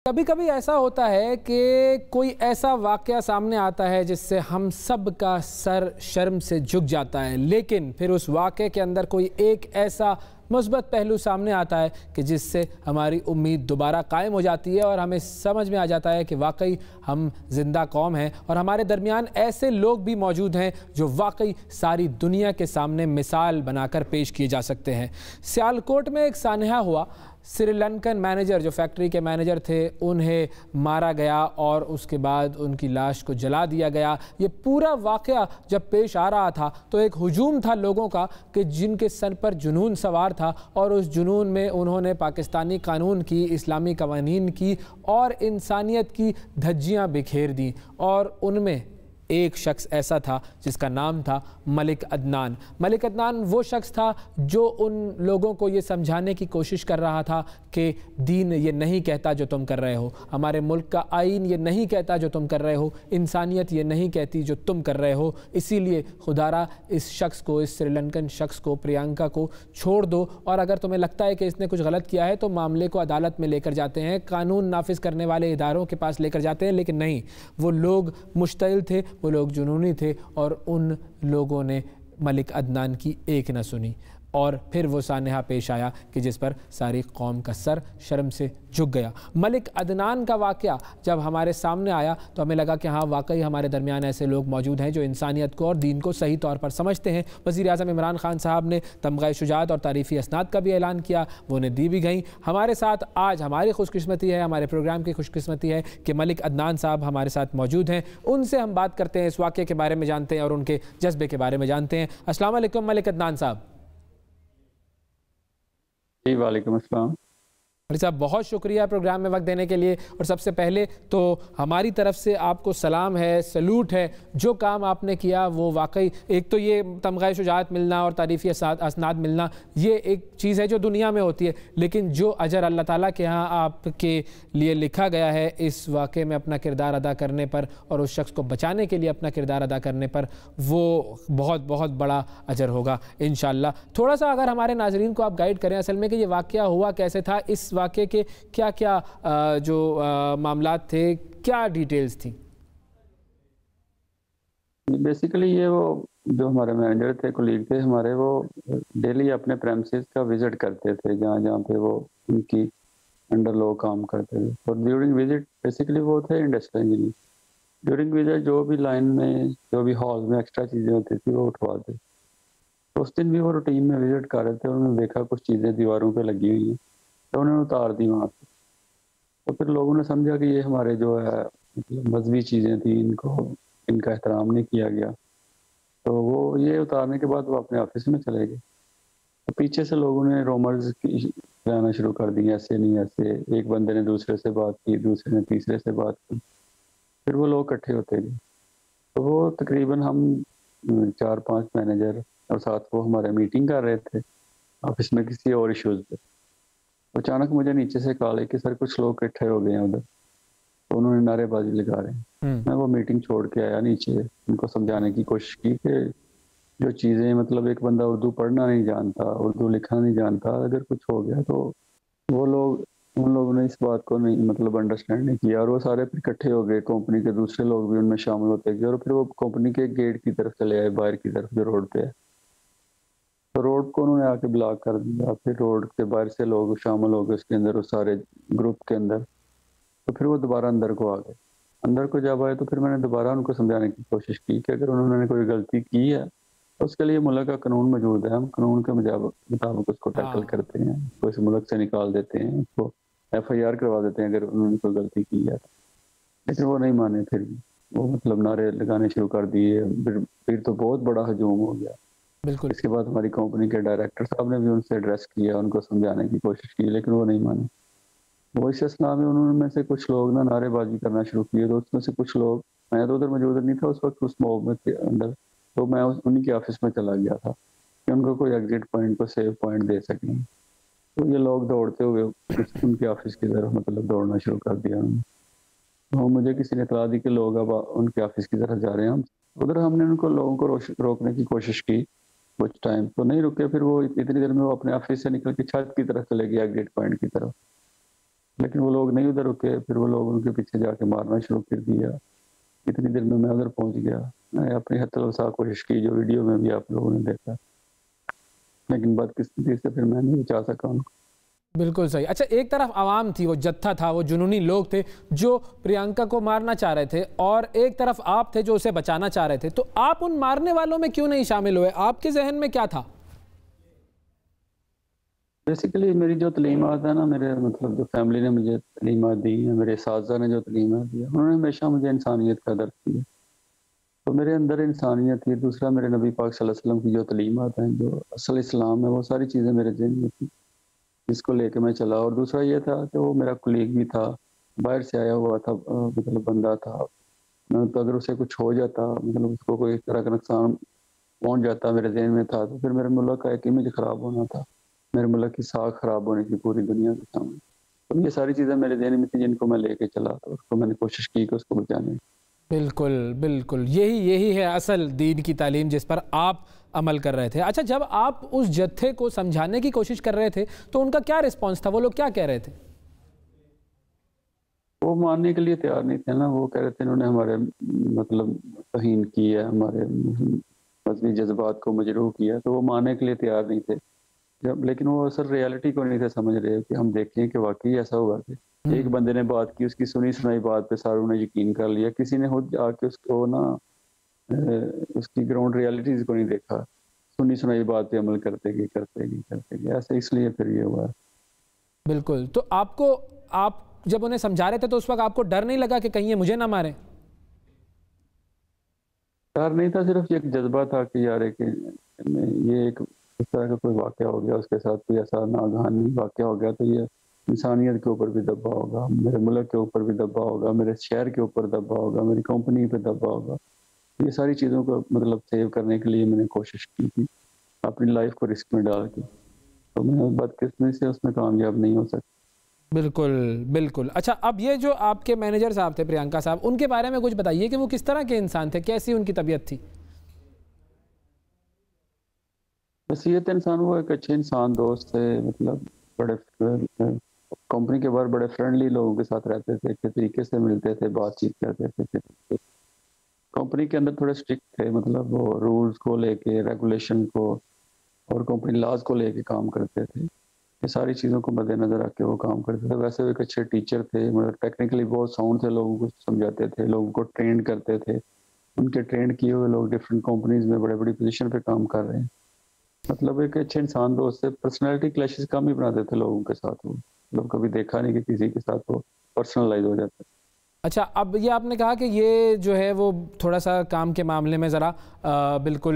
کبھی کبھی ایسا ہوتا ہے کہ کوئی ایسا واقعہ سامنے آتا ہے جس سے ہم سب کا سر شرم سے جھک جاتا ہے، لیکن پھر اس واقعے کے اندر کوئی ایک ایسا مثبت پہلو سامنے آتا ہے کہ جس سے ہماری امید دوبارہ قائم ہو جاتی ہے اور ہمیں سمجھ میں آ جاتا ہے کہ واقعی ہم زندہ قوم ہیں اور ہمارے درمیان ایسے لوگ بھی موجود ہیں جو واقعی ساری دنیا کے سامنے مثال بنا کر پیش کیے جا سکتے ہیں۔ سیالکوٹ میں ایک سانحہ ہوا، سری لنکن مینیجر جو فیکٹری کے مینیجر تھے انہیں مارا گیا اور اس کے بعد ان کی لاش کو جلا دیا گیا۔ یہ پورا واقعہ جب پیش آ رہا تھا تو ایک ہجوم تھا لوگوں کا کہ جن کے سر پر جنون سوار تھا اور اس جنون میں انہوں نے پاکستانی قانون کی، اسلامی قوانین کی اور انسانیت کی دھجیاں بکھیر دیں، اور ان میں ایک شخص ایسا تھا جس کا نام تھا ملک عدنان۔ ملک عدنان وہ شخص تھا جو ان لوگوں کو یہ سمجھانے کی کوشش کر رہا تھا کہ دین یہ نہیں کہتا جو تم کر رہے ہو، ہمارے ملک کا آئین یہ نہیں کہتا جو تم کر رہے ہو، انسانیت یہ نہیں کہتی جو تم کر رہے ہو، اسی لیے خدا را اس شخص کو، اس سری لنکن شخص کو، پریانکا کو چھوڑ دو، اور اگر تمہیں لگتا ہے کہ اس نے کچھ غلط کیا ہے تو معاملے کو عدالت میں لے کر جاتے ہیں، قانون نافذ کرنے والے اداروں کے پاس لے کر جاتے ہیں۔ لیکن نہیں، وہ لوگ مشتعل تھے، وہ لوگ جنونی تھے، اور ان لوگوں نے ملک عدنان کی ایک نہ سنی، اور پھر وہ سانحہ پیش آیا کہ جس پر ساری قوم کا سر شرم سے جھک گیا۔ ملک عدنان کا واقعہ جب ہمارے سامنے آیا تو ہمیں لگا کہ ہاں واقعی ہمارے درمیان ایسے لوگ موجود ہیں جو انسانیت کو اور دین کو صحیح طور پر سمجھتے ہیں۔ وزیر اعظم عمران خان صاحب نے تمغہ شجاعت اور تعریفی اسناد کا بھی اعلان کیا، وہ انہیں دی بھی گئیں۔ ہمارے ساتھ آج ہماری خوش قسمتی ہے، ہمارے پروگرام کی خوش قسمتی ہے کہ ملک عدنان صاحب ہمارے ساتھ موجود ہیں۔ ان سے ہم بات کرتے ہیں، اس واقعے کے بارے میں جانتے ہیں اور ان کے جذبے کے بارے میں جانتے ہیں۔ السلام علیکم ملک عدنان صاحب۔ جی وعلیکم السلام صاحب، بہت شکریہ پروگرام میں وقت دینے کے لیے، اور سب سے پہلے تو ہماری طرف سے آپ کو سلام ہے، سلوٹ ہے، جو کام آپ نے کیا وہ واقعی، ایک تو یہ تمغہ شجاعت ملنا اور تعریفی اسناد ملنا یہ ایک چیز ہے جو دنیا میں ہوتی ہے، لیکن جو اجر اللہ تعالیٰ کے ہاں آپ کے لیے لکھا گیا ہے اس واقعے میں اپنا کردار ادا کرنے پر اور اس شخص کو بچانے کے لیے اپنا کردار ادا کرنے پر، وہ بہت بہت بڑا اجر ہوگا انشاءاللہ۔ تھوڑا سا اگر ہمارے ناظرین کو آپ گائیڈ کریں اصل میں کہ یہ واقعہ ہوا کیسے تھا، اس واقعے کے کیا کیا جو معاملات تھے، کیا ڈیٹیلز تھیں؟ بیسیکلی یہ وہ جو ہمارے مینیجر تھے، کولیگ تھے ہمارے، وہ ڈیلی اپنے پریمسز کا وزٹ کرتے تھے جہاں جہاں پہ وہ ان کی انڈر لوگ کام کرتے تھے، اور ڈیورنگ وزٹ بیسیکلی وہ تھے انڈسٹریل انجینئر۔ ڈیورنگ وزٹ جو بھی لائن میں، جو بھی ہال میں ایکسٹرا چیزیں ہوتی تھی وہ اٹھواتے۔ اس دن بھی وہ روٹین میں وزٹ کر رہے تھے، انہوں نے دیکھا کچھ چیزیں دیواروں پہ لگی ہوئی ہیں تو انہوں نے اتار دی وہاں سے۔ تو پھر لوگوں نے سمجھا کہ یہ ہمارے جو ہے مذہبی چیزیں تھیں، ان کا احترام نہیں کیا گیا، تو وہ یہ اتارنے کے بعد وہ اپنے آفس میں چلے گئے۔ تو پیچھے سے لوگوں نے رومرز لانا شروع کر دی، ایسے نہیں ایسے، ایک بندے نے دوسرے سے بات کی، دوسرے نے تیسرے سے بات کی، پھر وہ لوگ اکٹھے ہوتے گئے۔ تو وہ تقریباً ہم 4-5 مینیجر اور ساتھ وہ ہمارے میٹنگ کر رہے تھے آفس میں کسی اور ایشوز پہ۔ اچانک مجھے نیچے سے کال ہے کہ سر کچھ لوگ اکٹھے ہو گئے ہیں ادھر، تو انہوں نے نعرے بازی لگا رہے ہیں۔ میں وہ میٹنگ چھوڑ کے آیا نیچے، ان کو سمجھانے کی کوشش کی کہ جو چیزیں مطلب ایک بندہ اردو پڑھنا نہیں جانتا، اردو لکھنا نہیں جانتا، اگر کچھ ہو گیا تو وہ لوگ، ان لوگوں نے اس بات کو نہیں مطلب انڈرسٹینڈ نہیں کیا، اور وہ سارے پھر اکٹھے ہو گئے، کمپنی کے دوسرے لوگ بھی ان میں شامل ہوتے گئے، اور پھر وہ کمپنی کے گیٹ کی طرف چلے آئے، باہر کی طرف جو روڈ پہ ہے، تو روڈ کو انہوں نے آ کے بلاک کر دیا۔ پھر روڈ کے باہر سے لوگ شامل ہو گئے اس کے اندر، اس سارے گروپ کے اندر، تو پھر وہ دوبارہ اندر کو آ گئے۔ اندر کو جب آئے تو پھر میں نے دوبارہ ان کو سمجھانے کی کوشش کی کہ اگر انہوں نے کوئی غلطی کی ہے تو اس کے لیے ملک کا قانون موجود ہے، ہم قانون کے مطابق اس کو ٹیکل کرتے ہیں، اس کو اس ملک سے نکال دیتے ہیں، اس کو FIR کروا دیتے ہیں اگر انہوں نے کوئی غلطی کی ہے۔ لیکن وہ نہیں مانے، پھر بھی وہ مطلب نعرے لگانے شروع کر دیے، پھر تو بہت بڑا ہجوم ہو گیا۔ بالکل۔ اس کے بعد ہماری کمپنی کے ڈائریکٹر صاحب نے بھی ان سے ایڈریس کیا، ان کو سمجھانے کی کوشش کی، لیکن وہ نہیں مانے۔ وہ اس اسنا میں انہوں میں سے کچھ لوگ نا نعرے بازی کرنا شروع کیے، تو اس میں سے کچھ لوگ، میں تو ادھر موجود نہیں تھا اس وقت اس موب میں اندر، تو میں انہیں کے آفس میں چلا گیا تھا کہ ان کو کوئی ایگزٹ پوائنٹ کو سیو پوائنٹ دے سکیں۔ تو یہ لوگ دوڑتے ہوئے ان کے آفس کی طرف مطلب دوڑنا شروع کر دیا انہوں نے۔ تو مجھے کسی نے اطلاع دی کہ لوگ اب ان کے آفس کی طرف جا رہے ہیں۔ ادھر ہم نے ان کو لوگوں کو روکنے کی کوشش کی، کچھ ٹائم تو نہیں رکے، پھر وہ اتنی دیر میں وہ اپنے آفس سے نکل کے چھت کی طرف چلے گیا، ایگزٹ پوائنٹ کی طرف۔ لیکن وہ لوگ نہیں ادھر رکے، پھر وہ لوگ ان کے پیچھے جا کے مارنا شروع کر دیا. اتنی دیر میں ادھر پہنچ گیا. میں اپنی حد الوسع کوشش کی جو ویڈیو میں بھی آپ لوگوں نے دیکھا، لیکن بدقسمتی سے پھر میں نہیں بچا سکا ان کو. بالکل صحیح. اچھا، ایک طرف عوام تھی، وہ جتھا تھا، وہ جنونی لوگ تھے جو پریانکا کو مارنا چاہ رہے تھے، اور ایک طرف آپ تھے جو اسے بچانا چاہ رہے تھے. تو آپ ان مارنے والوں میں کیوں نہیں شامل ہوئے؟ آپ کے ذہن میں کیا تھا؟ بیسیکلی میری جو تعلیمات ہے نا، میرے مطلب جو فیملی نے مجھے تعلیمات دی ہیں، میرے اساتذہ نے جو تعلیمات دی ہیں، انہوں نے ہمیشہ مجھے انسانیت کا درس دیا. تو میرے اندر انسانیت تھی. دوسرا میرے نبی پاک صلی اللہ علیہ وسلم کی جو تعلیمات ہیں، جو اصل اسلام ہے، وہ ساری چیزیں میرے ذہن میں تھی، جس کو لے کے میں چلا. اور دوسرا یہ تھا کہ وہ میرا کولیگ بھی تھا، باہر سے آیا ہوا تھا، مطلب بندہ تھا. تو اگر اسے کچھ ہو جاتا، مطلب اس کو کوئی اس طرح کا نقصان پہنچ جاتا میرے ذہن میں تھا، تو پھر میرے ملک کا ایک امیج خراب ہونا تھا، میرے ملک کی ساکھ خراب ہونے کی پوری دنیا کے سامنے. تو یہ ساری چیزیں میرے ذہن میں تھیں جن کو میں لے کے چلا. تو اس کو میں نے کوشش کی کہ اس کو بچانے. بالکل بالکل، یہی ہے اصل دین کی تعلیم جس پر آپ عمل کر رہے تھے. اچھا، جب آپ اس جتھے کو سمجھانے کی کوشش کر رہے تھے تو ان کا کیا رسپانس تھا؟ وہ لوگ کیا کہہ رہے تھے؟ وہ ماننے کے لیے تیار نہیں تھے نا. وہ کہہ رہے تھے انہوں نے ہمارے مطلب توہین کی ہے، ہمارے مذہبی جذبات کو مجروح کیا. تو وہ ماننے کے لیے تیار نہیں تھے. لیکن وہ اصل ریالٹی کو نہیں تھے سمجھ رہے کہ ہم دیکھیں کہ واقعی ایسا ہوا کہ ایک بندے نے بات کی، اس کی سنی سنائی بات پہ ساروں نے یقین کر لیا. کسی نے خود آ کے اس کو نا اس کی گراؤنڈ ریالٹیز کو نہیں دیکھا، سنی سنائی بات پہ عمل کرتے گئے. ایسے اس لیے پھر یہ ہوا. بالکل. تو آپ جب انہیں سمجھا رہے تھے تو اس وقت آپ کو ڈر نہیں لگا کہ کہیں یہ مجھے نہ ماریں؟ ڈر نہیں تھا، صرف ایک جذبہ تھا کہ یار کہ یہ ایک اس طرح کا کوئی واقعہ ہو گیا، اس کے ساتھ کوئی ایسا ناگہانی واقعہ ہو گیا تو یہ انسانیت کے اوپر بھی دبا ہوگا، میرے ملک کے اوپر بھی دبا ہوگا، میرے شہر کے اوپر دبا ہوگا، میری کمپنی پہ دبا ہوگا. یہ ساری چیزوں کو مطلب سیو کرنے کے لیے میں نے کوشش کی تھی اپنی لائف کو رسک میں ڈال کے. تو میں بدقسمتی سے اس میں کامیاب نہیں ہو سکتا. بالکل بالکل. اچھا، اب یہ جو آپ کے مینیجر صاحب تھے پریانکا صاحب، ان کے بارے میں کچھ بتائیے کہ وہ کس طرح کے انسان تھے، کیسی ان کی طبیعت تھی؟ بصیرت انسان، وہ ایک اچھے انسان، دوست تھے، مطلب بڑے کمپنی کے باہر بڑے فرینڈلی لوگوں کے ساتھ رہتے تھے، اچھے طریقے سے ملتے تھے، بات چیت کرتے تھے. کمپنی کے اندر تھوڑے اسٹرکٹ تھے، مطلب وہ رولز کو لے کے، ریگولیشن کو اور کمپنی لاز کو لے کے کام کرتے تھے. یہ ساری چیزوں کو مد نظر رکھ کے وہ کام کرتے تھے. ویسے وہ ایک اچھے ٹیچر تھے، مطلب ٹیکنیکلی بہت ساؤنڈ تھے، لوگوں کو سمجھاتے تھے، لوگوں کو ٹرین کرتے تھے. ان کے ٹرین کیے ہوئے لوگ ڈفرینٹ کمپنیز میں بڑے بڑی پوزیشن پہ کام کر رہے ہیں. مطلب ایک اچھے انسان دوست سے. پرسنالٹی کلیشز کم ہی بناتے تھے لوگوں کے ساتھ. وہ مطلب کبھی دیکھا نہیں کہ کسی کے ساتھ وہ پرسنلائز ہو جاتا ہے. اچھا، اب یہ آپ نے کہا کہ یہ جو ہے وہ تھوڑا سا کام کے معاملے میں ذرا بالکل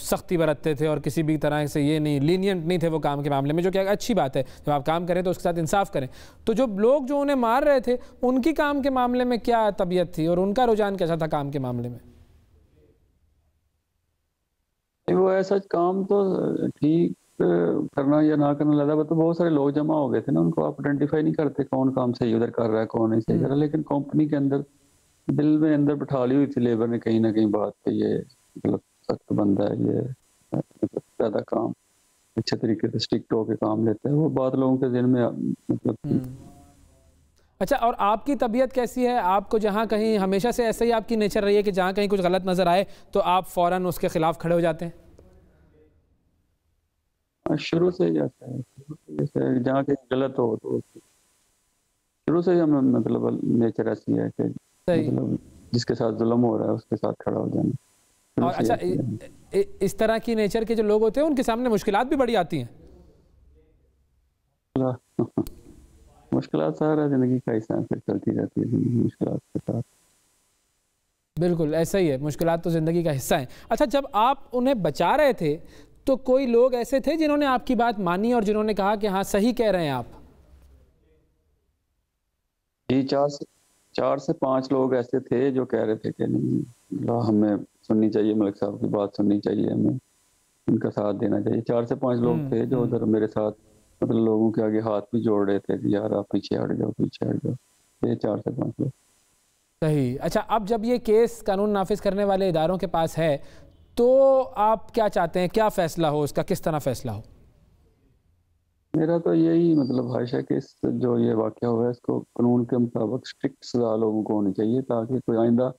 سختی برتتے تھے اور کسی بھی طرح سے یہ نہیں لینینٹ نہیں تھے وہ کام کے معاملے میں، جو کہ اچھی بات ہے. جب آپ کام کریں تو اس کے ساتھ انصاف کریں. تو جو لوگ جو انہیں مار رہے تھے ان کی کام کے معاملے میں کیا طبیعت تھی اور ان کا رجحان کیسا تھا کام کے معاملے میں؟ وہ ایسا کام تو ٹھیک کرنا یا نہ کرنا لگا، تو بہت سارے لوگ جمع ہو گئے تھے نا، ان کو آپ آئیڈینٹیفائی نہیں کرتے کون کام صحیح ادھر کر رہا ہے، کون نہیں صحیح کر رہا. لیکن کمپنی کے اندر دل میں اندر بٹھا لی ہوئی تھی لیبر نے کہیں نہ کہیں بات کہ یہ مطلب سخت بندہ ہے، یہ زیادہ کام اچھے طریقے سے اسٹرکٹ ہو کے کام لیتا ہے. وہ بات لوگوں کے ذہن میں مطلب. اچھا، اور آپ کی طبیعت کیسی ہے؟ آپ کو جہاں کہیں ہمیشہ سے ایسے ہی آپ کی نیچر رہی ہے کہ جہاں کہیں کچھ غلط نظر آئے تو آپ فوراً اس کے خلاف کھڑے ہو جاتے ہیں؟ شروع سے ہی ایسا ہے، جہاں کہیں غلط ہو تو شروع سے ہی ہم مطلب نیچر ایسی ہے کہ مطلب جس کے ساتھ ظلم ہو رہا ہے اس کے ساتھ کھڑا ہو جانا. اور اچھا، اس طرح کی نیچر کے جو لوگ ہوتے ہیں ان کے سامنے مشکلات بھی بڑی آتی ہیں. مشکلات سارا زندگی کا حصہ ہے، پھر چلتی رہتی ہے زندگی مشکلات کے ساتھ. بالکل ایسا ہی ہے، مشکلات تو زندگی کا حصہ ہیں. اچھا، جب آپ انہیں بچا رہے تھے تو کوئی لوگ ایسے تھے جنہوں نے آپ کی بات مانی اور جنہوں نے کہا کہ ہاں صحیح کہہ رہے ہیں آپ؟ جی، 4 سے 5 لوگ ایسے تھے جو کہہ رہے تھے کہ نہیں، ہمیں سننی چاہیے، ملک صاحب کی بات سننی چاہیے، ہمیں ان کا ساتھ دینا چاہیے. 4 سے 5 لوگ تھے جو ادھر میرے ساتھ مطلب لوگوں کے آگے ہاتھ بھی جوڑ رہے تھے کہ یار آپ پیچھے ہٹ جاؤ، پیچھے ہٹ جاؤ. یہ 4 سے 5 لوگ. صحیح. اچھا، اب جب یہ کیس قانون نافذ کرنے والے اداروں کے پاس ہے تو آپ کیا چاہتے ہیں؟ کیا فیصلہ ہو اس کا؟ کس طرح فیصلہ ہو؟ میرا تو یہی مطلب خواہش ہے کہ اس جو یہ واقعہ ہوا ہے اس کو قانون کے مطابق اسٹرکٹ سزا لوگوں کو ہونی چاہیے، تاکہ کوئی آئندہ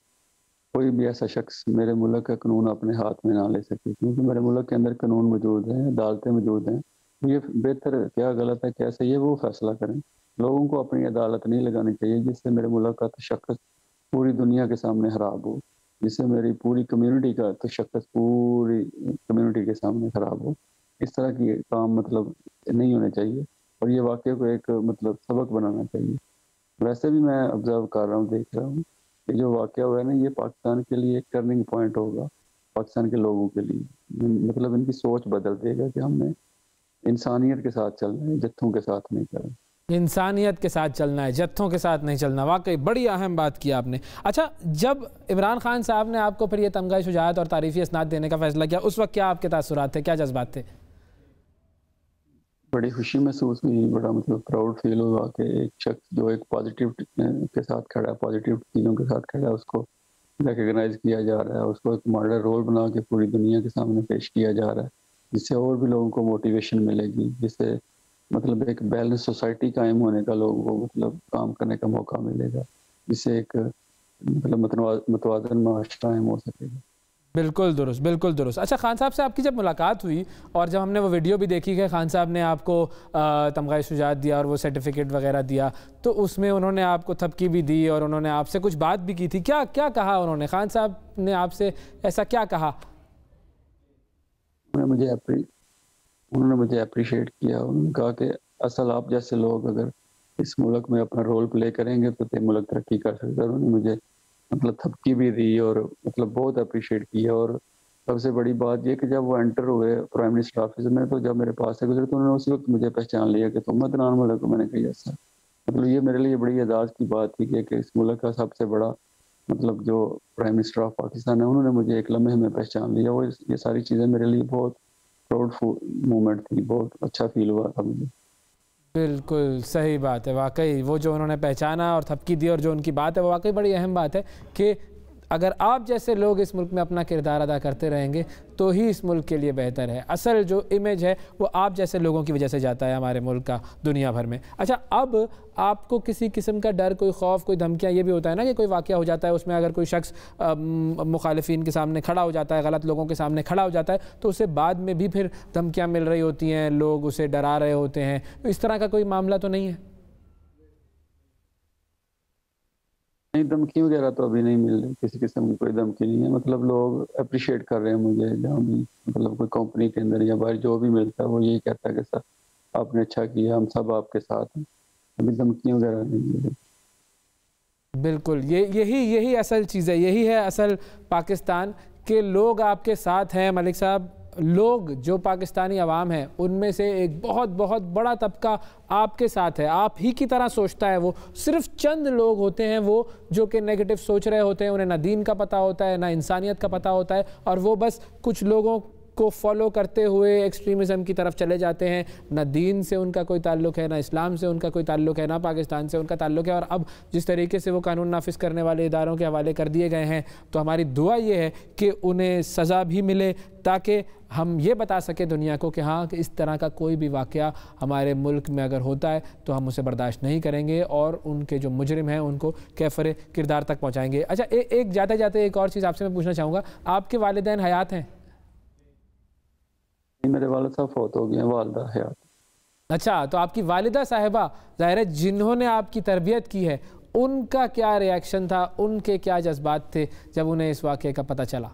کوئی بھی ایسا شخص میرے ملک کا قانون اپنے ہاتھ میں نہ لے سکے، کیونکہ میرے ملک کے اندر قانون موجود ہیں، عدالتیں موجود ہیں، یہ بہتر کیا غلط ہے کیا صحیح ہے وہ فیصلہ کریں۔ لوگوں کو اپنی عدالت نہیں لگانی چاہیے جس سے میرے ملک کا تشخص پوری دنیا کے سامنے خراب ہو، جس سے میری پوری کمیونٹی کا تشخص پوری کمیونٹی کے سامنے خراب ہو۔ اس طرح کی کام مطلب نہیں ہونے چاہیے، اور یہ واقعے کو ایک مطلب سبق بنانا چاہیے۔ ویسے بھی میں آبزرو کر رہا ہوں، دیکھ رہا ہوں کہ جو واقعہ ہوا ہے نا، یہ پاکستان کے لیے ایک ٹرننگ پوائنٹ ہوگا، پاکستان کے لوگوں کے لیے، مطلب ان کی سوچ بدل دے گا کہ ہم نے انسانیت کے ساتھ چلنا ہے، جتھوں کے ساتھ نہیں کرنا۔ انسانیت کے ساتھ چلنا ہے، جتھوں کے ساتھ نہیں چلنا۔ واقعی بڑی اہم بات کی آپ نے۔ اچھا، جب عمران خان صاحب نے آپ کو پھر یہ تمغہ شجاعت اور تعریفی اسناد دینے کا فیصلہ کیا، اس وقت کیا آپ کے تاثرات تھے، کیا جذبات تھے؟ بڑی خوشی محسوس ہوئی، بڑا مطلب پراؤڈ فیل ہوا کہ ایک شخص جو ایک پازیٹیو کے ساتھ کھڑا ہے، پازیٹیو چیزوں کے ساتھ کھڑا ہے، اس کو ریکگنائز کیا جا رہا ہے، اس کو ایک ماڈل رول بنا کے پوری دنیا کے سامنے پیش کیا جا رہا ہے، جس سے اور بھی لوگوں کو موٹیویشن ملے گی، جس سے مطلب ایک بیلنس سوسائٹی قائم ہونے کا لوگوں کو مطلب کام کرنے کا موقع ملے گا، جس سے ایک مطلب متوازن معاشرہ قائم ہو سکے گا۔ بالکل درست، بالکل درست۔ اچھا، خان صاحب سے آپ کی جب ملاقات ہوئی اور جب ہم نے وہ ویڈیو بھی دیکھی کہ خان صاحب نے آپ کو تمغہ شجاعت دیا اور وہ سرٹیفکیٹ وغیرہ دیا، تو اس میں انہوں نے آپ کو تھپکی بھی دی اور انہوں نے آپ سے کچھ بات بھی کی تھی، کیا کہا انہوں نے؟ خان صاحب نے آپ سے ایسا کیا کہا؟ انہوں نے مجھے اپریشیٹ کیا، انہوں نے کہا کہ اصل آپ جیسے لوگ اگر اس ملک میں اپنا رول پلے کریں گے تو ملک ترقی کر سکتا ہے۔ انہوں نے مجھے مطلب تھپکی بھی دی اور مطلب بہت اپریشیٹ کیا، اور سب سے بڑی بات یہ کہ جب وہ انٹر ہوئے پرائم منسٹر آفس میں تو جب میرے پاس سے گزرے تو انہوں نے اسی وقت مجھے پہچان لیا کہ تم عدنان ملک ہو۔ میں نے کہا یس سر۔ مطلب یہ میرے لیے بڑی اعزاز کی بات تھی کہ اس ملک کا سب سے بڑا مطلب جو پرائم منسٹر آف پاکستان ہے، انہوں نے مجھے ایک لمحے میں پہچان لیا، اور یہ ساری چیزیں میرے لیے بہت پراؤڈ مومنٹ تھی، بہت اچھا فیل ہوا تھا مجھے۔ بالکل صحیح بات ہے، واقعی وہ جو انہوں نے پہچانا اور تھپکی دی اور جو ان کی بات ہے وہ واقعی بڑی اہم بات ہے کہ اگر آپ جیسے لوگ اس ملک میں اپنا کردار ادا کرتے رہیں گے تو ہی اس ملک کے لیے بہتر ہے۔ اصل جو امیج ہے وہ آپ جیسے لوگوں کی وجہ سے جاتا ہے ہمارے ملک کا دنیا بھر میں۔ اچھا، اب آپ کو کسی قسم کا ڈر، کوئی خوف، کوئی دھمکیاں، یہ بھی ہوتا ہے نا کہ کوئی واقعہ ہو جاتا ہے اس میں اگر کوئی شخص مخالفین کے سامنے کھڑا ہو جاتا ہے، غلط لوگوں کے سامنے کھڑا ہو جاتا ہے تو اسے بعد میں بھی پھر دھمکیاں مل رہی ہوتی ہیں، لوگ اسے ڈرا رہے ہوتے ہیں، اس طرح کا کوئی معاملہ تو نہیں ہے؟ نہیں، دھمکی وغیرہ تو ابھی نہیں مل رہی، کسی قسم کی کوئی دھمکی نہیں ہے۔ مطلب لوگ اپریشیٹ کر رہے ہیں مجھے، جہاں بھی مطلب کوئی کمپنی کے اندر یا باہر جو بھی ملتا ہے وہ یہی کہتا ہے کہ سر آپ نے اچھا کیا، ہم سب آپ کے ساتھ ہیں۔ ابھی دھمکیاں وغیرہ نہیں مل رہی۔ بالکل، یہی اصل چیز ہے، یہی ہے اصل پاکستان کہ لوگ آپ کے ساتھ ہیں۔ ملک صاحب، لوگ جو پاکستانی عوام ہیں ان میں سے ایک بہت بہت بڑا طبقہ آپ کے ساتھ ہے، آپ ہی کی طرح سوچتا ہے۔ وہ صرف چند لوگ ہوتے ہیں وہ جو کہ نیگیٹو سوچ رہے ہوتے ہیں، انہیں نہ دین کا پتہ ہوتا ہے، نہ انسانیت کا پتہ ہوتا ہے، اور وہ بس کچھ لوگوں کو فالو کرتے ہوئے ایکسٹریمزم کی طرف چلے جاتے ہیں۔ نہ دین سے ان کا کوئی تعلق ہے، نہ اسلام سے ان کا کوئی تعلق ہے، نہ پاکستان سے ان کا تعلق ہے۔ اور اب جس طریقے سے وہ قانون نافذ کرنے والے اداروں کے حوالے کر دیے گئے ہیں تو ہماری دعا یہ ہے کہ انہیں سزا بھی ملے، تاکہ ہم یہ بتا سکیں دنیا کو کہ ہاں کہ اس طرح کا کوئی بھی واقعہ ہمارے ملک میں اگر ہوتا ہے تو ہم اسے برداشت نہیں کریں گے اور ان کے جو مجرم ہیں ان کو کیفر کردار تک پہنچائیں گے۔ اچھا، ایک جاتے جاتے ایک اور چیز آپ سے میں پوچھنا چاہوں گا، آپ کے والدین حیات ہیں؟ میرے والد صاحب فوت ہو گئے ہیں، والدہ حیات۔ اچھا، تو آپ کی والدہ صاحبہ ظاہر ہے جنہوں نے آپ کی تربیت کی ہے، ان کا کیا ری ایکشن تھا، ان کے کیا جذبات تھے جب انہیں اس واقعے کا پتہ چلا؟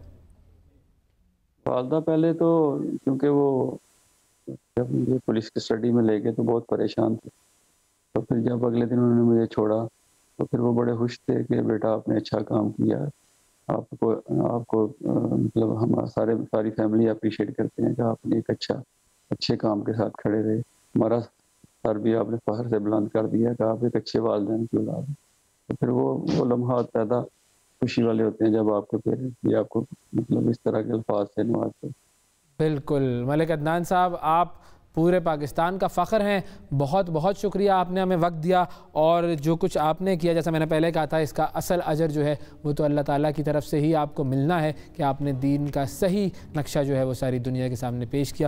والدہ پہلے تو کیونکہ وہ جب مجھے پولیس کسٹڈی میں لے گئے تو بہت پریشان تھے، تو پھر جب اگلے دن انہوں نے مجھے چھوڑا تو پھر وہ بڑے خوش تھے کہ بیٹا آپ نے اچھا کام کیا، آپ کو مطلب ہم ساری فیملی اپریشیٹ کرتے ہیں کہ آپ نے ایک اچھے کام کے ساتھ کھڑے رہے، ہمارا سر بھی آپ نے فخر سے بلند کر دیا کہ آپ ایک اچھے والدین کی اولاد ہیں۔ تو پھر وہ لمحات زیادہ خوشی والے ہوتے ہیں جب آپ کے پیرنٹس بھی آپ کو مطلب اس طرح کے الفاظ سے نوازتے ہیں۔ بالکل ملک عدنان صاحب، آپ پورے پاکستان کا فخر ہیں، بہت بہت شکریہ، آپ نے ہمیں وقت دیا، اور جو کچھ آپ نے کیا جیسا میں نے پہلے کہا تھا اس کا اصل اجر جو ہے وہ تو اللہ تعالیٰ کی طرف سے ہی آپ کو ملنا ہے کہ آپ نے دین کا صحیح نقشہ جو ہے وہ ساری دنیا کے سامنے پیش کیا۔